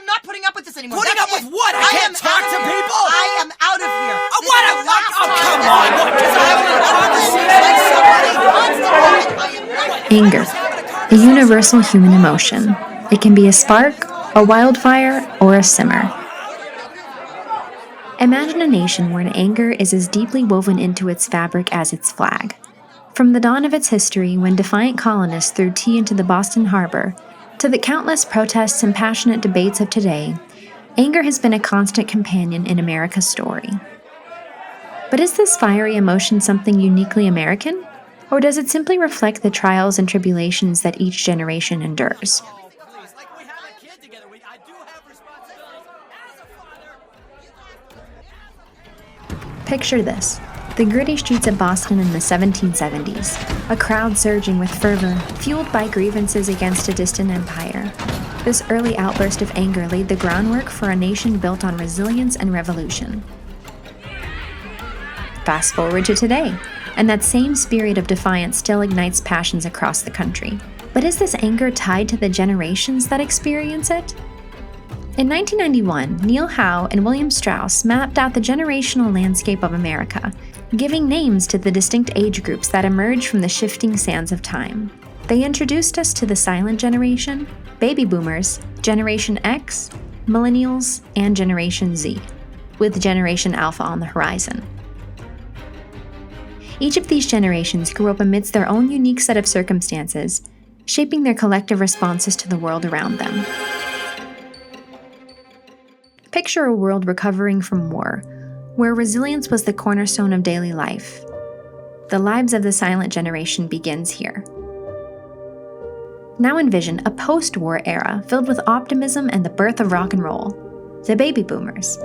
am not putting up with this anymore. Putting up with what? I can't talk to people? I am out of here. Anger, a universal human emotion. It can be a spark, a wildfire, or a simmer. Imagine a nation where anger is as deeply woven into its fabric as its flag. From the dawn of its history, when defiant colonists threw tea into the Boston Harbor, to the countless protests and passionate debates of today, anger has been a constant companion in America's story. But is this fiery emotion something uniquely American? Or does it simply reflect the trials and tribulations that each generation endures? Picture this. The gritty streets of Boston in the 1770s, a crowd surging with fervor, fueled by grievances against a distant empire. This early outburst of anger laid the groundwork for a nation built on resilience and revolution. Fast forward to today, and that same spirit of defiance still ignites passions across the country. But is this anger tied to the generations that experience it? In 1991, Neil Howe and William Strauss mapped out the generational landscape of America, giving names to the distinct age groups that emerge from the shifting sands of time. They introduced us to the silent generation, baby boomers, Generation X, Millennials, and Generation Z, with Generation Alpha on the horizon. Each of these generations grew up amidst their own unique set of circumstances, shaping their collective responses to the world around them. Picture a world recovering from war, where resilience was the cornerstone of daily life. The lives of the silent generation begins here. Now envision a post-war era filled with optimism and the birth of rock and roll, the baby boomers.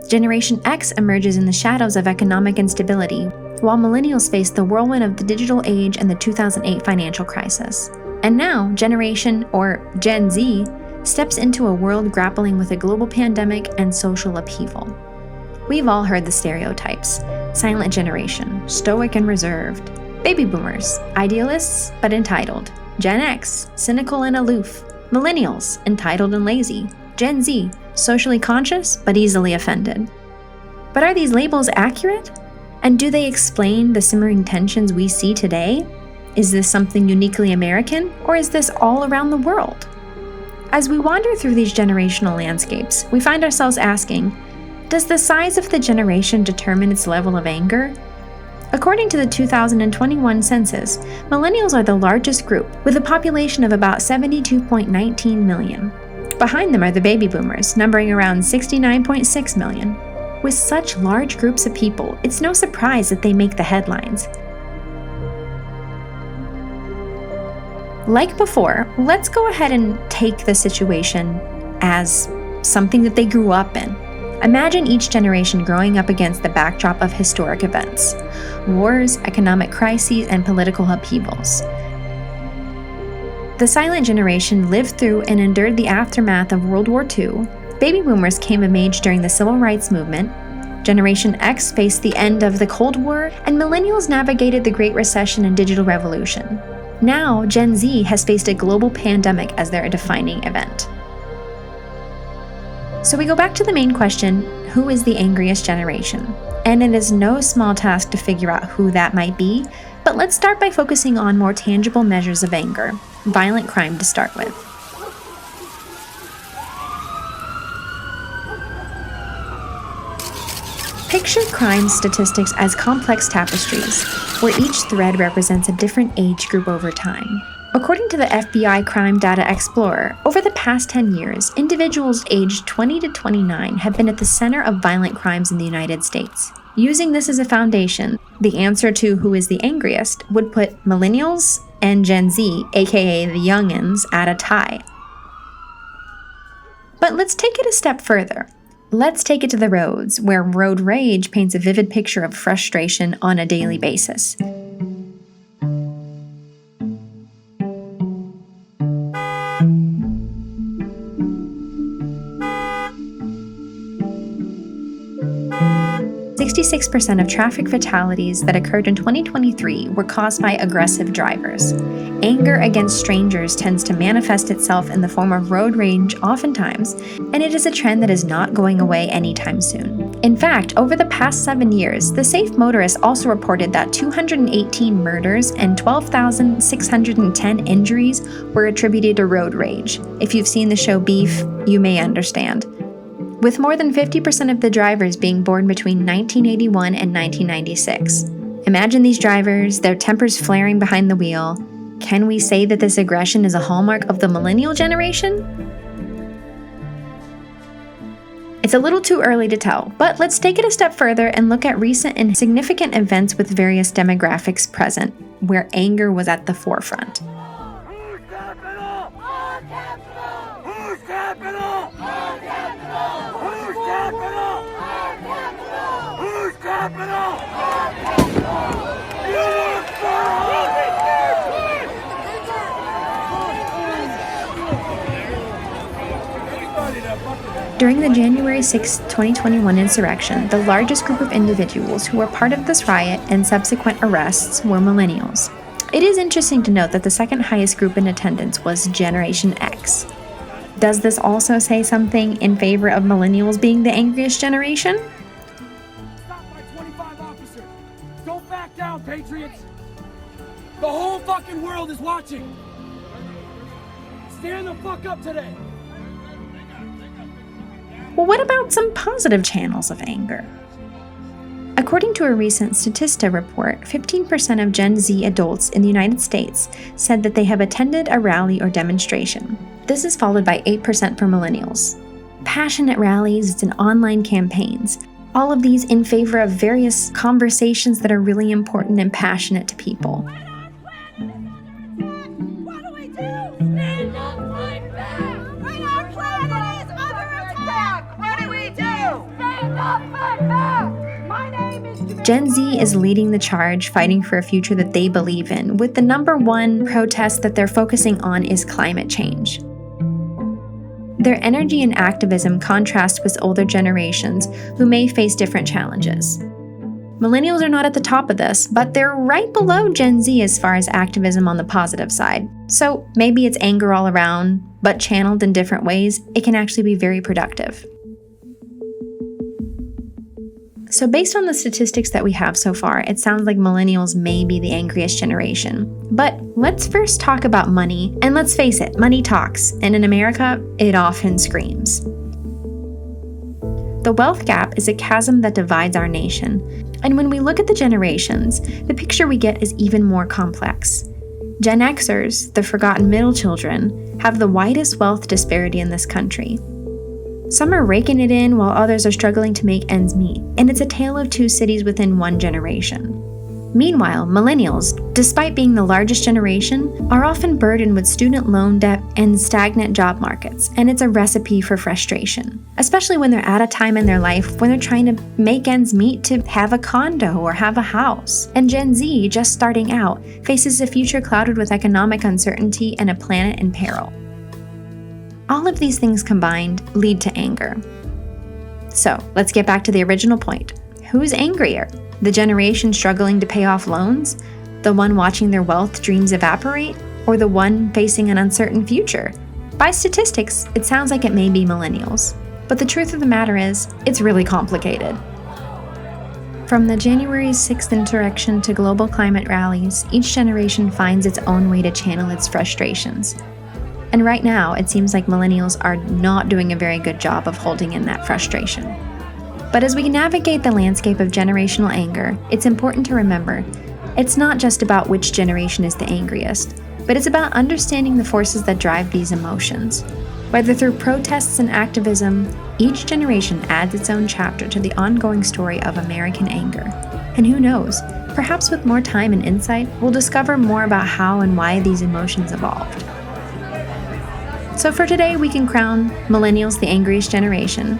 Generation X emerges in the shadows of economic instability, while millennials face the whirlwind of the digital age and the 2008 financial crisis. And now, Generation, or Gen Z, steps into a world grappling with a global pandemic and social upheaval. We've all heard the stereotypes: silent generation, stoic and reserved; baby boomers, idealists but entitled; Gen X, cynical and aloof; millennials, entitled and lazy; Gen Z, socially conscious but easily offended. But are these labels accurate? And do they explain the simmering tensions we see today? Is this something uniquely American, or is this all around the world? As we wander through these generational landscapes, we find ourselves asking, does the size of the generation determine its level of anger? According to the 2021 census, millennials are the largest group, with a population of about 72.19 million. Behind them are the baby boomers, numbering around 69.6 million. With such large groups of people, it's no surprise that they make the headlines. Like before, let's go ahead and take the situation as something that they grew up in. Imagine each generation growing up against the backdrop of historic events: wars, economic crises, and political upheavals. The silent generation lived through and endured the aftermath of World War II. Baby boomers came of age during the Civil Rights Movement. Generation X faced the end of the Cold War, and millennials navigated the Great Recession and digital revolution. Now, Gen Z has faced a global pandemic as their defining event. So we go back to the main question, who is the angriest generation? And it is no small task to figure out who that might be, but let's start by focusing on more tangible measures of anger, violent crime to start with. Picture crime statistics as complex tapestries, where each thread represents a different age group over time. According to the FBI Crime Data Explorer, over the past 10 years, individuals aged 20 to 29 have been at the center of violent crimes in the United States. Using this as a foundation, the answer to who is the angriest would put millennials and Gen Z, aka the youngins, at a tie. But let's take it a step further. Let's take it to the roads, where road rage paints a vivid picture of frustration on a daily basis. 66% of traffic fatalities that occurred in 2023 were caused by aggressive drivers. Anger against strangers tends to manifest itself in the form of road rage oftentimes, and it is a trend that is not going away anytime soon. In fact, over the past 7 years, the Safe Motorist also reported that 218 murders and 12,610 injuries were attributed to road rage. If you've seen the show Beef, you may understand. With more than 50% of the drivers being born between 1981 and 1996. Imagine these drivers, their tempers flaring behind the wheel. Can we say that this aggression is a hallmark of the millennial generation? It's a little too early to tell, but let's take it a step further and look at recent and significant events with various demographics present, where anger was at the forefront. During the January 6, 2021 insurrection, the largest group of individuals who were part of this riot and subsequent arrests were millennials. It is interesting to note that the second highest group in attendance was Generation X. Does this also say something in favor of millennials being the angriest generation? Stop by 25 officers. Don't back down, patriots. The whole fucking world is watching. Stand the fuck up today. Well, what about some positive channels of anger? According to a recent Statista report, 15% of Gen Z adults in the United States said that they have attended a rally or demonstration. This is followed by 8% for millennials. Passionate rallies and online campaigns, all of these in favor of various conversations that are really important and passionate to people. What do we do? Stand up, fight back! When our planet is under attack, what do we do? Stand up, fight back! My name is Gen Z is leading the charge, fighting for a future that they believe in, with the number one protest that they're focusing on is climate change. Their energy and activism contrast with older generations who may face different challenges. Millennials are not at the top of this, but they're right below Gen Z as far as activism on the positive side. So maybe it's anger all around, but channeled in different ways, it can actually be very productive. So based on the statistics that we have so far, it sounds like millennials may be the angriest generation. But let's first talk about money, and let's face it, money talks, and in America, it often screams. The wealth gap is a chasm that divides our nation, and when we look at the generations, the picture we get is even more complex. Gen Xers, the forgotten middle children, have the widest wealth disparity in this country. Some are raking it in while others are struggling to make ends meet, and it's a tale of two cities within one generation. Meanwhile, millennials, despite being the largest generation, are often burdened with student loan debt and stagnant job markets, and it's a recipe for frustration, especially when they're at a time in their life when they're trying to make ends meet to have a condo or have a house. And Gen Z, just starting out, faces a future clouded with economic uncertainty and a planet in peril. All of these things combined lead to anger. So, let's get back to the original point. Who's angrier? The generation struggling to pay off loans? The one watching their wealth dreams evaporate? Or the one facing an uncertain future? By statistics, it sounds like it may be millennials. But the truth of the matter is, it's really complicated. From the January 6th insurrection to global climate rallies, each generation finds its own way to channel its frustrations. And right now, it seems like millennials are not doing a very good job of holding in that frustration. But as we navigate the landscape of generational anger, it's important to remember, it's not just about which generation is the angriest, but it's about understanding the forces that drive these emotions. Whether through protests and activism, each generation adds its own chapter to the ongoing story of American anger. And who knows, perhaps with more time and insight, we'll discover more about how and why these emotions evolved. So for today, we can crown millennials the angriest generation,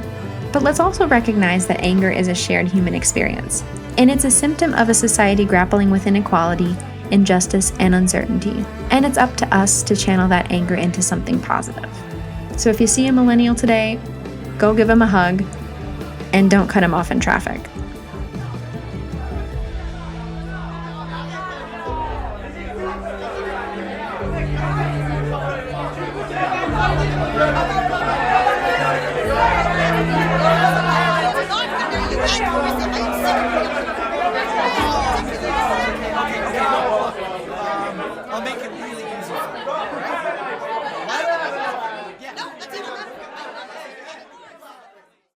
but let's also recognize that anger is a shared human experience, and it's a symptom of a society grappling with inequality, injustice, and uncertainty, and it's up to us to channel that anger into something positive. So if you see a millennial today, go give him a hug, and don't cut him off in traffic.